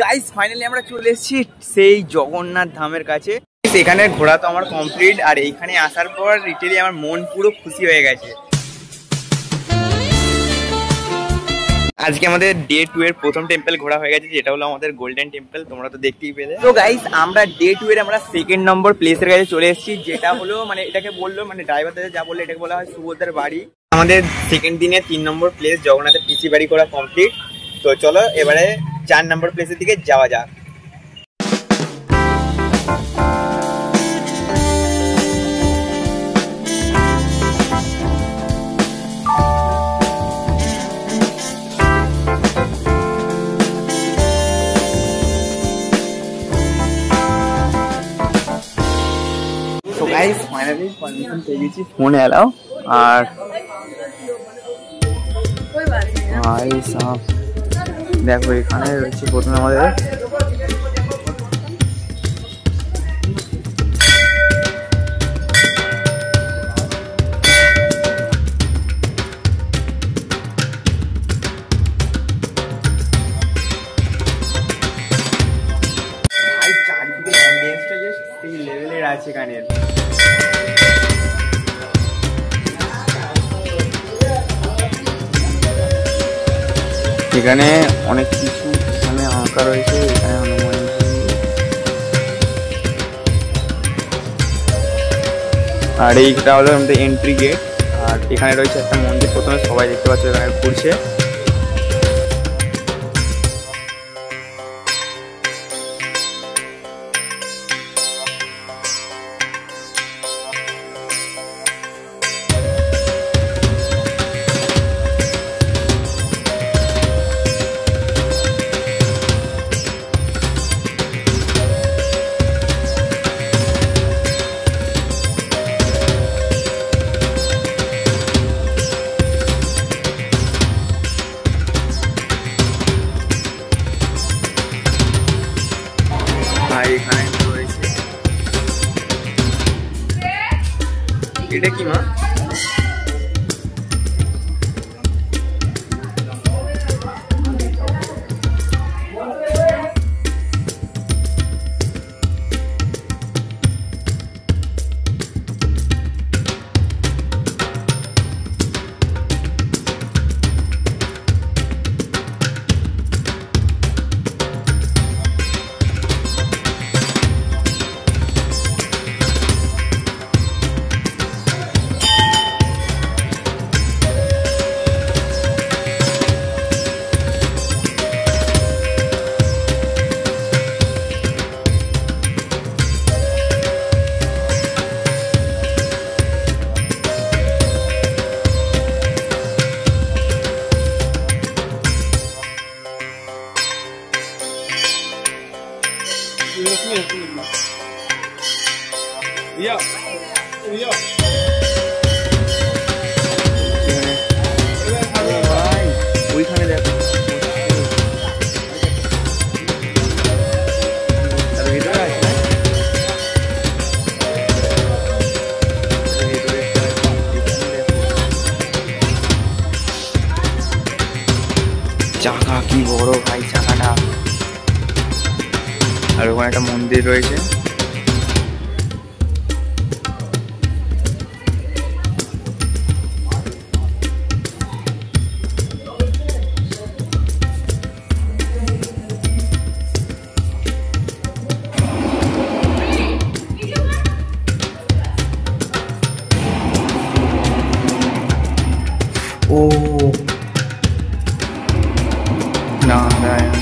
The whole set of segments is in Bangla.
গাইস ফাইনালি আমরা চলে এসেছি সেই জগন্নাথ ধামের কাছে। এখানে ঘোরা তো আমার কমপ্লিট, আর এইখানে আসার পর লিটারালি আমার মন পুরো খুশি হয়ে গেছে। আজকে আমাদের ডে 2 এর প্রথম টেম্পল ঘোরা হয়ে গেছে, যেটা হলো আমাদের গোল্ডেন টেম্পল। তোমরা তো দেখতেই পেলে। তো গাইস আমরা ডে 2 এর আমরা সেকেন্ড নম্বর প্লেসের কাছে চলে এসেছি, যেটা হলো মানে এটাকে বললো মানে ড্রাইভার দাদা যা বললো এটাকে বলা হয় সুভদ্রার বাড়ি। আমাদের সেকেন্ড দিনে 3 নম্বর প্লেস জগন্নাথের পিসি বাড়ি করা কমপ্লিট। তো চলো এবারে 4 নম্বর প্লেসের দিকে যাওয়া যাক। তো গাইস ফাইনালি পারমিশন পেয়ে গেছি, ফোন এলাও। আর ভাই সাহেব দেখো এখানে রয়েছে প্রথমে আমাদের চারদিকে অ্যাম্বিয়েন্সটা জাস্ট সেই লেভেলের আছে গানের। এখানে অনেক কিছু এখানে আঁকা রয়েছে। এখানে হনুমান, আর এইটা হলো আমাদের এন্ট্রি গেট। আর এখানে রয়েছে একটা মন্দির, প্রথমে সবাই দেখতে পাচ্ছে এখানে ঘুরছে। এখানে রয়েছে এটা কি মা? ওইখানে দেখো চাকা কি বড় ভাই চাকাটা। আর ওখানে একটা মন্দির রয়েছে। ও নারায়ণ।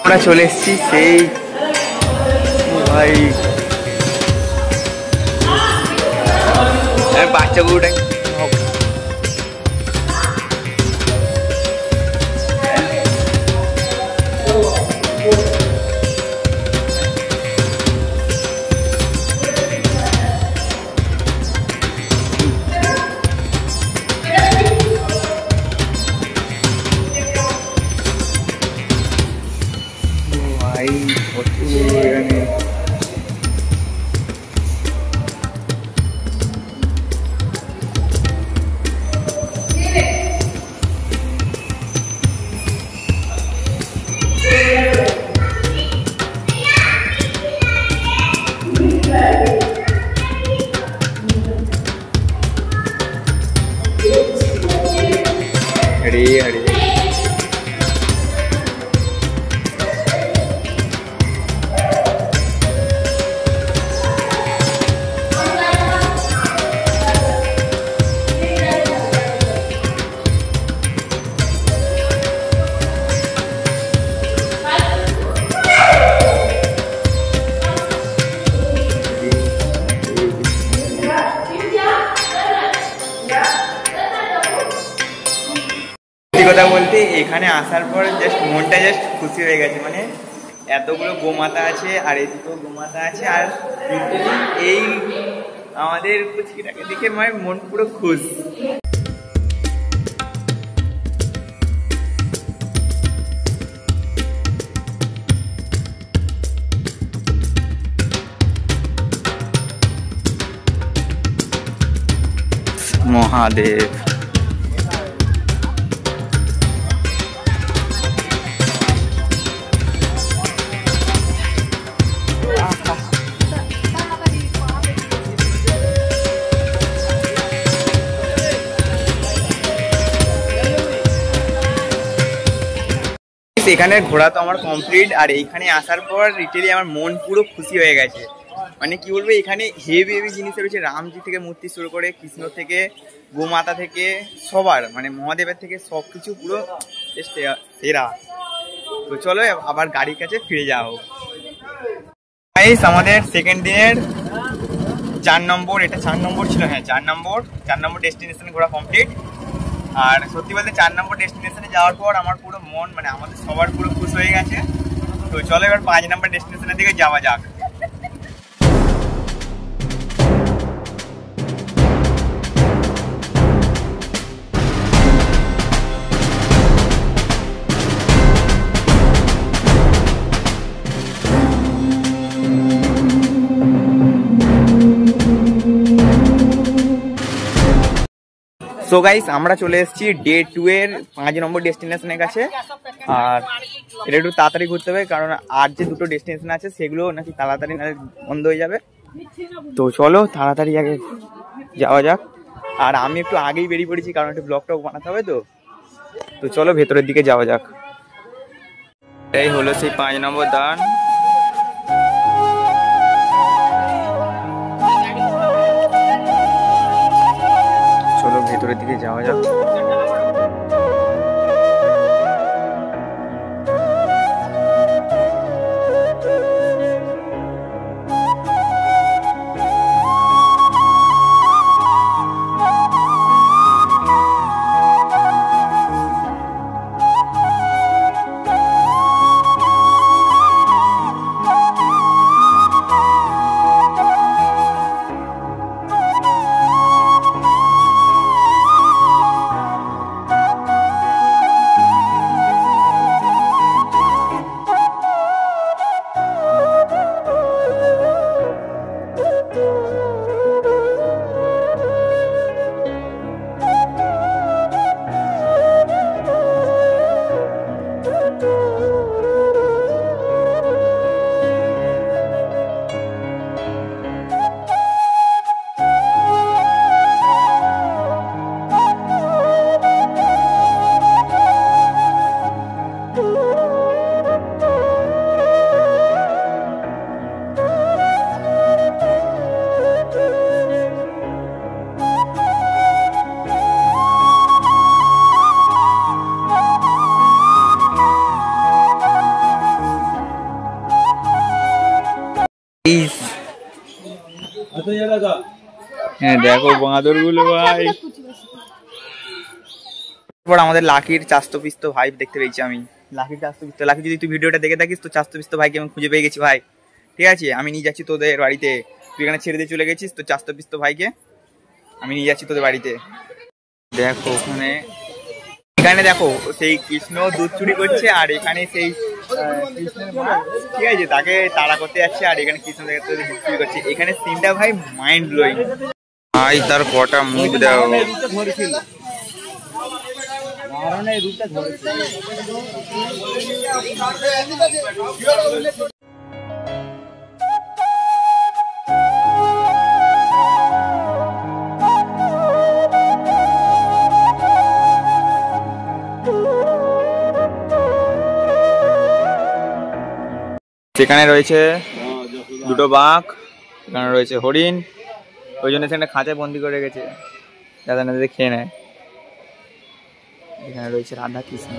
আমরা চলে এসেছি সেই ভাই বাচ্চা গরুটা हरे हरे কথা বলতে এখানে আসার পর জাস্ট মনটা জাস্ট খুশি হয়ে গেছে, মানে এতগুলো গোমাতা আছে আর এদিকেও গোমাতা আছে আর এই আমাদের পুচকিটাকে দেখে মানে মন পুরো খুশ। মহাদেব এখানে ঘোরা তো আমার কমপ্লিট, আর এইখানে আসার পর রিটেলি আমার মন পুরো খুশি হয়ে গেছে। মানে কি বলবো, এখানে হেভি হেভি জিনিস রয়েছে, রামজি থেকে মূর্তি শুরু করে কৃষ্ণ থেকে গোমাতা থেকে সবার, মানে মহাদেবের থেকে সব কিছু পুরো সেরা। তো চলো আবার গাড়ির কাছে ফিরে যাওয়া হোক। আমাদের সেকেন্ড দিনের 4 নম্বর, এটা 4 নম্বর ছিল, হ্যাঁ 4 নম্বর ডেস্টিনেশন ঘোরা কমপ্লিট। আর সত্যি বলতে 4 নম্বর ডেস্টিনেশনে যাওয়ার পর আমার পুরো মন, মানে আমাদের সবার পুরো খুশ হয়ে গেছে। তো চলো এবার 5 নম্বর ডেস্টিনেশনের দিকে যাওয়া যাক। সো গাইস আমরা চলে এসেছি ডে 2 এর 5 নম্বর ডেস্টিনেশনের কাছে। আর এটা একটু তাড়াতাড়ি ঘুরতে হবে, কারণ আর যে দুটো ডেস্টিনেশন আছে সেগুলো নাকি তাড়াতাড়ি বন্ধ হয়ে যাবে। তো চলো তাড়াতাড়ি আগে যাওয়া যাক। আর আমি একটু আগেই বেরিয়ে পড়েছি, কারণ একটু ব্লগটাও বানাতে হবে। তো চলো ভেতরের দিকে যাওয়া যাক। এই হলো সেই 5 নম্বর দান। চলো ভেতরের দিকে যাওয়া যাক। হ্যাঁ দেখো বাঁদর গুলো ভাই। তারপর আমাদের লাকির চাস্তো পিস্তো ভাই দেখতে পেয়েছি আমি। লাকির চাস্তো পিস্তো, লাকি যদি তুই ভিডিওটা দেখে থাকিস তো চাস্তো পিস্তো ভাইকে আমি খুঁজে পেয়ে গেছি ভাই। ঠিক আছে, আমি নিয়ে যাচ্ছি তোদের বাড়িতে। তুই এখানে ছেড়ে দিয়ে চলে গেছিস তো চাস্তো পিস্তো ভাইকে আমি নিয়ে যাচ্ছি তোদের বাড়িতে। দেখো ওখানে, এখানে দেখো সেই কৃষ্ণ দুধ চুরি করছে আর এখানে সেই কৃষ্ণের মা, ঠিক আছে, তাকে তাড়া করতে যাচ্ছে আর এখানে কৃষ্ণ দুধ চুরি করছে। এখানে সিনটা ভাই মাইন্ড ব্লোয়িং ভাই। তার কটা মুখ দাও। সেখানে রয়েছে দুটো বাঘ, এখানে রয়েছে হরিণ, ওই জন্য সেখানে খাঁচায় বন্দি করে রেখেছে যাতে না খেয়ে নেয়। এখানে রয়েছে রাধা কৃষ্ণ।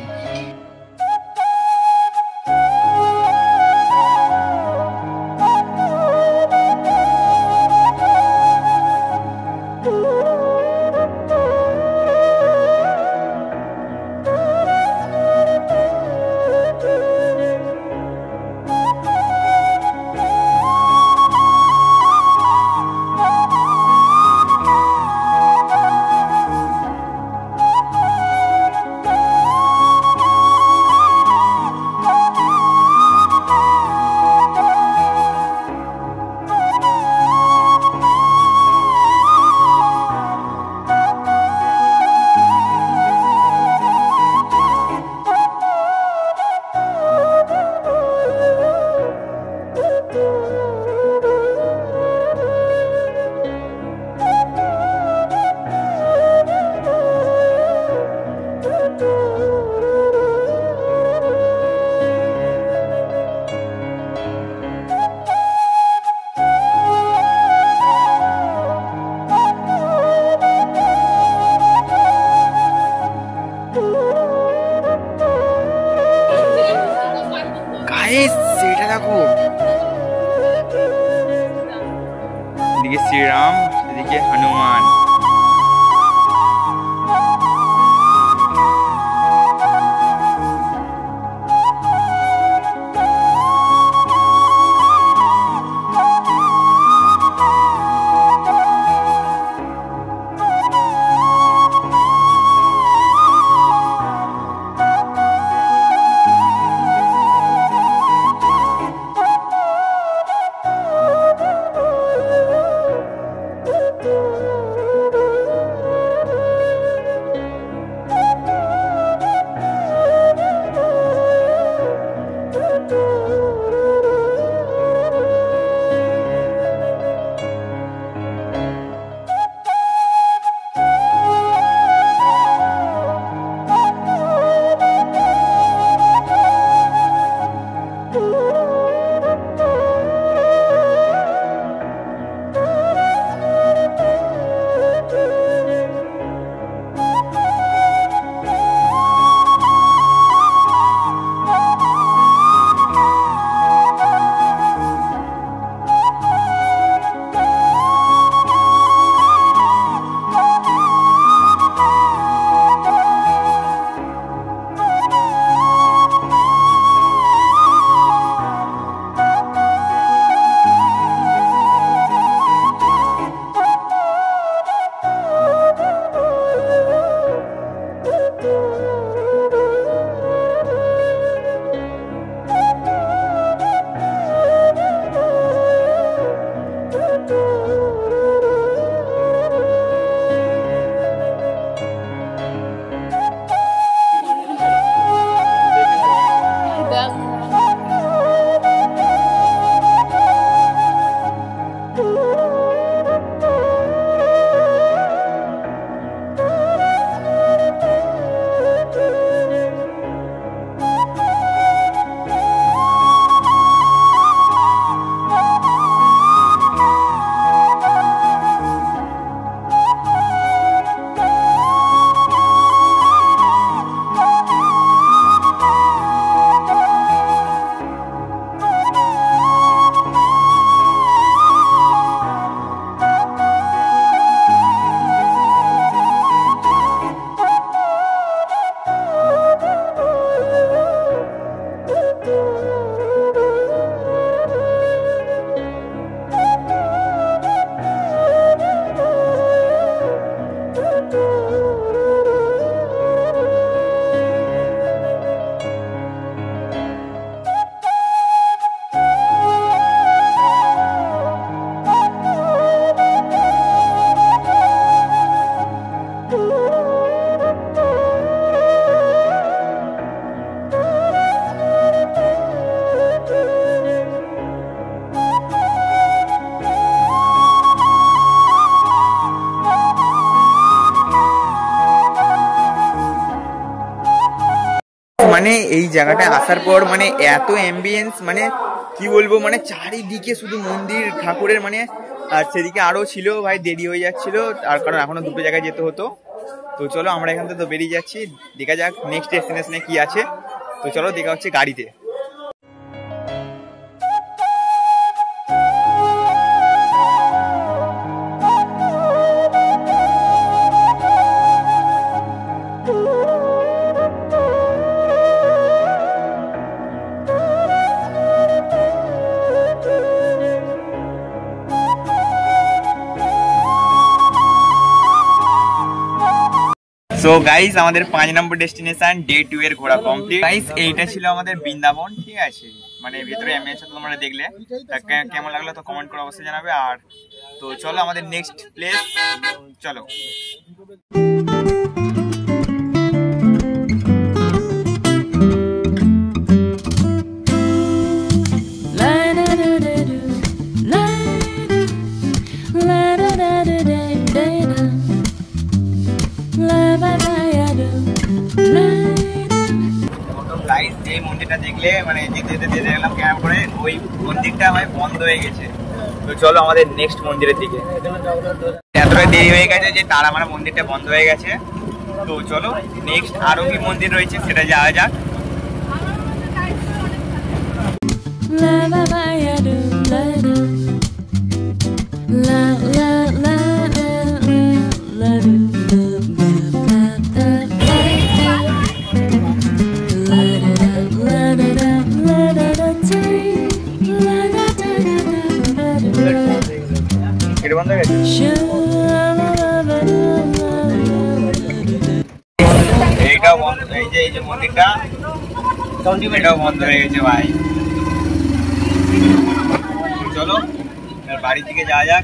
সেটা দেখো, এদিকে শ্রীরাম, এদিকে হনুমান। এই জায়গাটা আসার পর মানে এত অ্যাম্বিয়েন্স, মানে কি বলবো, মানে চারিদিকে শুধু মন্দির ঠাকুরের, মানে আর সেদিকে আরো ছিল ভাই, দেরি হয়ে যাচ্ছিল তার কারণ এখনো দুটো জায়গায় যেতে হতো। তো চলো আমরা এখান থেকে তো বেরিয়ে যাচ্ছি, দেখা যাক নেক্সট ডেস্টিনেশনে কি আছে। তো চলো দেখা হচ্ছে গাড়িতে। সো গাইস আমাদের 5 নম্বর ডেস্টিনেশন ডে 2 এর ঘোরা কমপ্লিট। গাইস এইটা ছিল আমাদের বৃন্দাবন, ঠিক আছে, মানে ভিতরে অ্যাম্বিয়েন্সটা তোমরা দেখলে কেমন লাগলো তো কমেন্ট করে অবশ্যই জানাবে। আর তো চলো আমাদের নেক্সট প্লেস, চলো। এই মন্দিরটা দেখলে মানে যেতে যেতে দেখলাম কেমন করে ওই মন্দিরটা আমার বন্ধ হয়ে গেছে। তো চলো আমাদের নেক্সট মন্দিরের দিকে। এতটা দেরি হয়ে গেছে যে তার আমার মন্দিরটা বন্ধ হয়ে গেছে। তো চলো নেক্সট আরো কি মন্দির রয়েছে সেটা যাওয়া যাক। এইটাও বন্ধ, এই যে মন্দিরটা এটাও বন্ধ হয়ে গেছে ভাই। চলো বাড়ির দিকে যাওয়া যাক।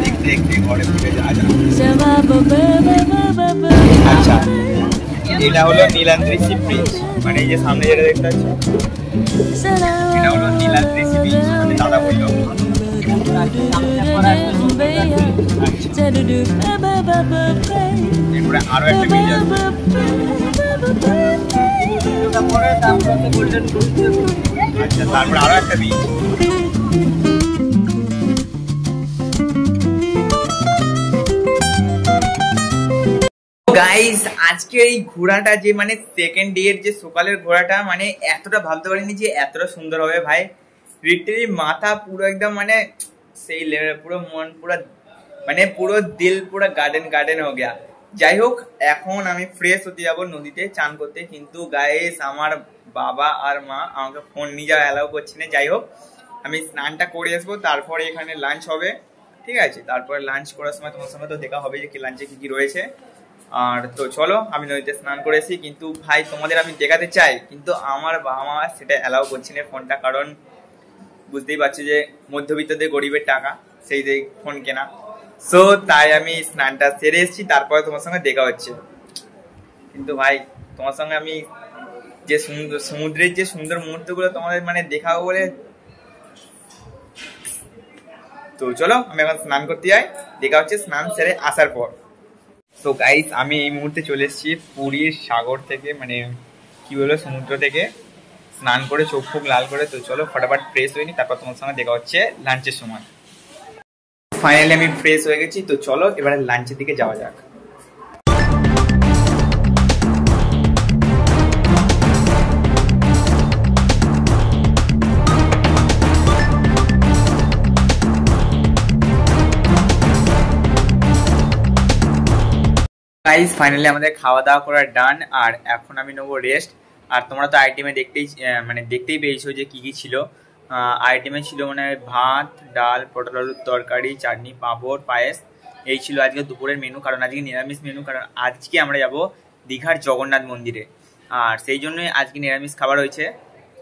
দেখতে দেখতে ঘরে ফিরে যাওয়া যাক। আচ্ছা এটা হলো নীলাদ্রি সি ব্রিজ, মানে এই যে সামনে যেটা দেখতে পাচ্ছ এটা হলো নীলাদ্রি সি ব্রিজ, মানে দাদা বলল। এরপরে আরো একটা ব্রিজ আছে, আচ্ছা তারপরে আরো একটা ব্রিজ। গাইস আজকে এই ঘোড়াটা যে মানে সেকেন্ড ডে এর যে সকালের ঘোড়াটা মানে এতটা ভাবতে পারিনি যে এতটা সুন্দর হবে ভাই। লিটারালি মাথা পুরো একদম মানে সেই লেভেল, পুরো মন পুরো মানে পুরো দিল পুরো গার্ডেন গার্ডেন হয়ে গেয়া। যাই হোক এখন আমি ফ্রেশ হতে যাবো নদীতে চান করতে, কিন্তু গাইস আমার বাবা আর মা আমাকে ফোন নিয়ে যাওয়া অ্যালাউ করছে না। যাই হোক আমি স্নানটা করে আসবো, তারপরে এখানে লাঞ্চ হবে, ঠিক আছে। তারপরে লাঞ্চ করার সময় তোমার সঙ্গে তো দেখা হবে যে কি লাঞ্চে কি কি রয়েছে। আর তো চলো আমি নদীতে স্নান করেছি, কিন্তু ভাই তোমাদের আমি দেখাতে চাই, কিন্তু আমার বাবা মা সেটা অ্যালাউ করছে না ফোনটা, কারণ বুঝতেই পারছো যে মধ্যবিত্তদের গরিবের টাকা সেই যে ফোন কেনা। সো তাই আমি স্নানটা সেরে এসেছি, তারপরে তোমার সঙ্গে দেখা হচ্ছে। কিন্তু ভাই তোমার সঙ্গে আমি যে সমুদ্রের যে সুন্দর মুহূর্তগুলো তোমাদের মানে দেখাবো বলে। তো চলো আমি এখন স্নান করতে যাই, দেখা হচ্ছে স্নান সেরে আসার পর। তো গাইস আমি এই মুহূর্তে চলে এসেছি পুরীর সাগর থেকে, মানে কি বলবো সমুদ্র থেকে স্নান করে চোখ ফোক লাল করে। তো চলো ফটাফট ফ্রেশ হয়ে নি, তারপর তোমার সঙ্গে দেখা হচ্ছে লাঞ্চের সময়। ফাইনালি আমি ফ্রেশ হয়ে গেছি, তো চলো এবারে লাঞ্চের দিকে যাওয়া যাক। গাইস ফাইনালি আমাদের খাওয়া দাওয়া করা ডান, আর এখন আমি নেবো রেস্ট। আর তোমরা তো আইটেমে দেখতেই পেয়েছো যে কি কি ছিল। আইটেমে ছিল মানে ভাত, ডাল, পটল আলুর তরকারি, চাটনি, পাঁপড়, পায়েস। এই ছিল আজকে দুপুরের মেনু, কারণ আজকে নিরামিষ মেনু, কারণ আজকে আমরা যাব দীঘার জগন্নাথ মন্দিরে, আর সেই জন্যই আজকে নিরামিষ খাবার হয়েছে।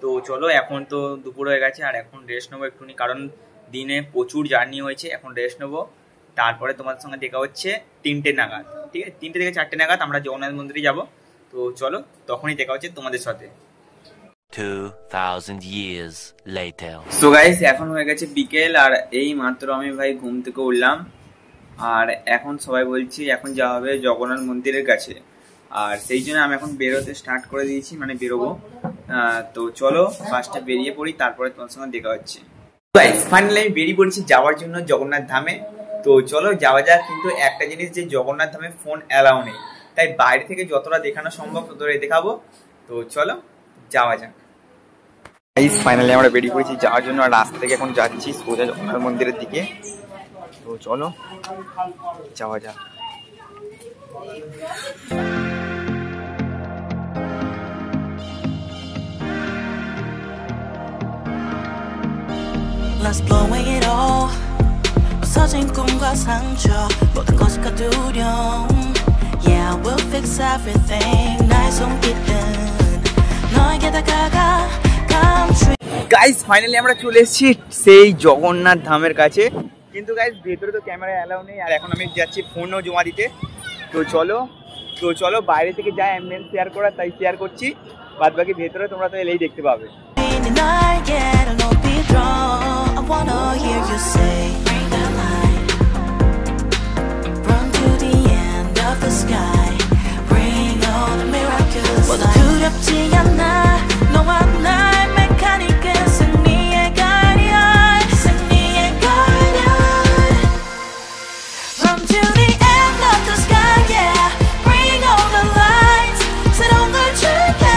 তো চলো এখন তো দুপুর হয়ে গেছে, আর এখন রেস্ট নেবো একটুখানি, কারণ দিনে প্রচুর জার্নি হয়েছে। এখন রেস্ট নেবো, তারপরে তোমাদের সঙ্গে দেখা হচ্ছে 3টে নাগাদ, ঠিক আছে। 3টে থেকে 4টে নাগাদ আমরা জগন্নাথ মন্দিরে যাব। তো চলো তখনই দেখা হচ্ছে তোমাদের সাথে। 2000 years later. সো গাইস এখন হয়ে গেছে বিকেল, আর এই মাত্র আমি ভাই ঘুম থেকে উঠলাম। আর এখন সবাই বলছি এখন যাওয়া হবে জগন্নাথ মন্দিরের কাছে, আর সেই জন্য আমি এখন বেরোতে স্টার্ট করে দিয়েছি, মানে বেরোবো। তো চলো ফার্স্টে বেরিয়ে পড়ি, তারপরে তোমার সঙ্গে দেখা হচ্ছে। গাইস ফাইনালি আমি বেরিয়ে পড়েছি যাওয়ার জন্য জগন্নাথ ধামে। তো চলো যাওয়া যাক, কিন্তু একটা জিনিস যে জগন্নাথ ধামে ফোন অ্যালাউ নেই, তাই বাইরে থেকে যতটা দেখানো সম্ভব ততটাই দেখাবো। তো চলো যাওয়া যাক। গাইস ফাইনালি আমরা বেরিয়ে পড়েছি যাওয়ার জন্য, আর রাস্তা থেকে এখন যাচ্ছি সোজা জগন্নাথ মন্দিরের দিকে। তো চলো যাওয়া যাক। Let's blow away it all. 부서진 꿈과 상처 모든 것이 두려움. Yeah, we'll fix everything. 나의 손길은 너에게 다가가. Come true. Guys finally আমরা চলে এসেছি সেই জগন্নাথ ধামের কাছে, কিন্তু গাইস ভেতরে তো ক্যামেরা অ্যালাউ নেই, আর এখন আমি যাচ্ছি ফোনও জমা দিতে। তো চলো বাইরে থেকে যা অ্যাম্বিয়েন্স শেয়ার করার তাই শেয়ার করছি, বাদ বাকি ভেতরে তোমরা তো এলেই দেখতে পাবে। I wanna hear you say, bring the light. Run to the end of the sky. Bring all the miracles. 모두 두렵지 않아. 너와 나의 메카닉은 승리의 guardian. 승리의 guardian. Run to the end of the sky, yeah. Bring all the lights. 새로운 걸 줄게.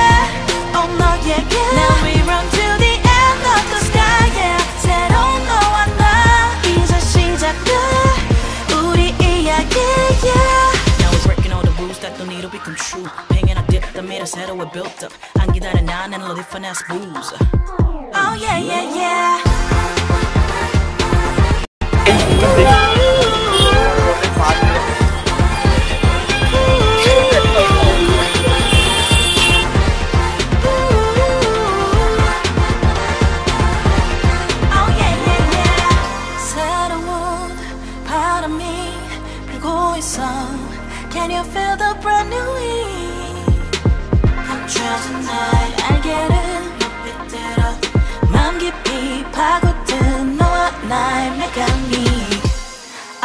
Oh, 너에게. Now we run to the end of the sky, yeah. 새로운 너와 나 이제 시작돼 우리 이야기, yeah. Now we're breaking all the rules that don't need to become true. Hanging out dip the mirror 새로 we built up. 안 기다려 나는 어디 finesse booze. Oh yeah yeah yeah. Can you feel the brand new heat? I'm treasure night 알게는 높이들어 맘 깊이 파고든 너와 나의 메카닉.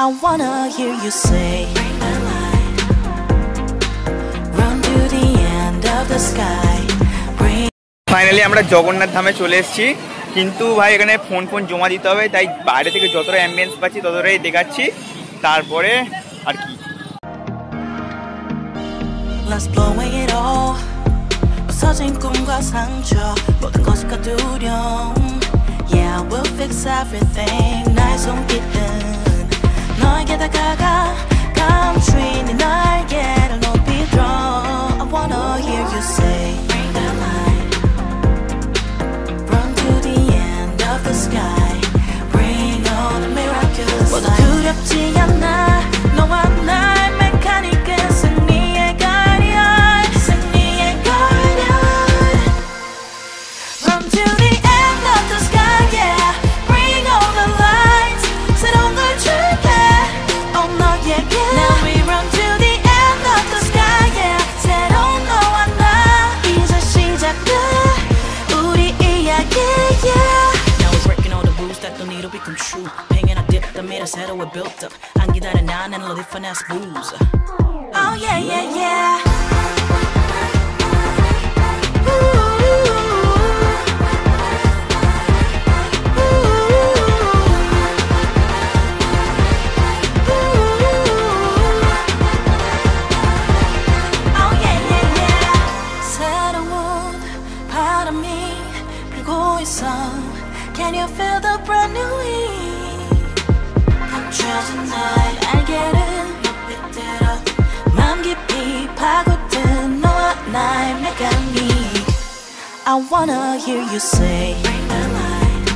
I wanna hear you say, bring the light. Run to the end of the sky. Bring. Finally আমরা জগন্নাথ ধামে চলে এসেছি, কিন্তু ভাই এখানে ফোন জমা দিতে হবে, তাই বাইরে থেকে যতটা অ্যাম্বিয়েন্স পাচ্ছি ততটাই দেখাচ্ছি, তারপরে আর কি। Let's blow away it all. 부서진 꿈과 상처 모든 것이 두려움. Yeah, we'll fix everything. 나의 손길은 너에게 다가가. Come true. 네 날개를 높이 draw. I wanna hear you say, bring the light. Run to the end of the sky. Bring all the miracles. 모두 두렵지 않아. 너와 나의 메카닉은 승리의 guardian. 승리의 guardian. Run to the end of the sky, yeah. Bring all the lights. 새로운 걸 줄게. Oh, 너에게. Now we run to the end of the sky, yeah. 새로운 너와 나 이제 시작돼 우리 이야기, yeah. Now we're breaking all the rules that don't need to become true. Hanging out dip the mirror 새로 we built up. 안 기다려 나는 어디 finesse booze. Oh yeah yeah yeah. Can you feel the brand new heat? I'm treasure night 알게는 높이들어 맘 깊이 파고든 너와 나의 메카닉. I wanna hear you say, bring the light.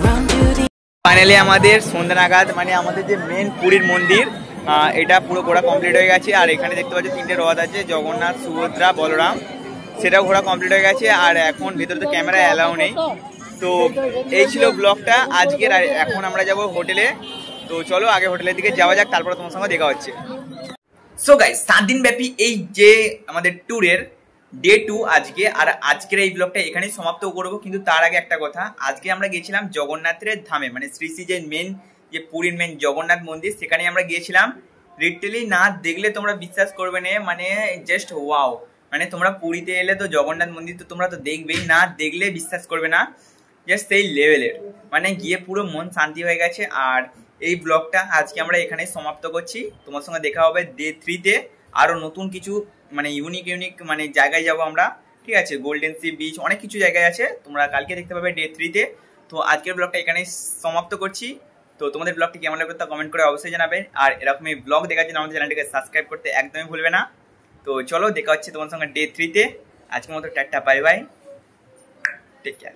Run to the. Finally আমাদের সন্ধ্যা নাগাদ, মানে আমাদের যে মেন পুরীর মন্দির, এটা পুরো ঘোরা কমপ্লিট হয়ে গেছে। আর এখানে দেখতে পাচ্ছি 3টে রথ আছে, জগন্নাথ, সুভদ্রা, বলরাম, সেটাও ঘোরা কমপ্লিট হয়ে গেছে। আর এখন ভিতরে তো ক্যামেরা অ্যালাউ নেই। তো এই ছিল ব্লগটা আজকের। আর এখন আমরা যাব হোটেলে। তো চলো আগে হোটেলের দিকে যাওয়া যাক, তারপরে তোমার সঙ্গে দেখা হচ্ছে। সো গাইস 7 দিন ব্যাপী এই যে আমাদের ট্যুরের ডে 2 আজকে, আর আজকের এই ব্লগটা এখানেই সমাপ্ত করবো। কিন্তু তার আগে একটা কথা, আজকে আমরা গেছিলাম জগন্নাথের ধামে, মানে শ্রী শ্রী যে মেন যে পুরীর মেন জগন্নাথ মন্দির, সেখানে আমরা গিয়েছিলাম। লিটারালি না দেখলে তোমরা বিশ্বাস করবে না, মানে জাস্ট ওয়াও। মানে তোমরা পুরীতে এলে তো জগন্নাথ মন্দির তো তোমরা তো দেখবেই, না দেখলে বিশ্বাস করবে না, জাস্ট সেই লেভেলের। মানে গিয়ে পুরো মন শান্তি হয়ে গেছে। আর এই ব্লগটা আজকে আমরা এখানেই সমাপ্ত করছি। তোমার সঙ্গে দেখা হবে ডে 3-তে। আরও নতুন কিছু মানে ইউনিক মানে জায়গায় যাব আমরা, ঠিক আছে? গোল্ডেন সি বিচ, অনেক কিছু জায়গায় আছে, তোমরা কালকে দেখতে পাবে ডে 3-তে। তো আজকের ব্লগটা এখানেই সমাপ্ত করছি। তো তোমাদের ব্লগটি কেমন লাগবে তা কমেন্ট করে অবশ্যই জানাবে। আর এরকমই ব্লগ দেখার জন্য আমাদের চ্যানেলটিকে সাবস্ক্রাইব করতে একদমই ভুলবে না। তো চলো দেখা হচ্ছে তোমার সঙ্গে ডে 3-তে। আজকের মতো tata, bye bye, take care.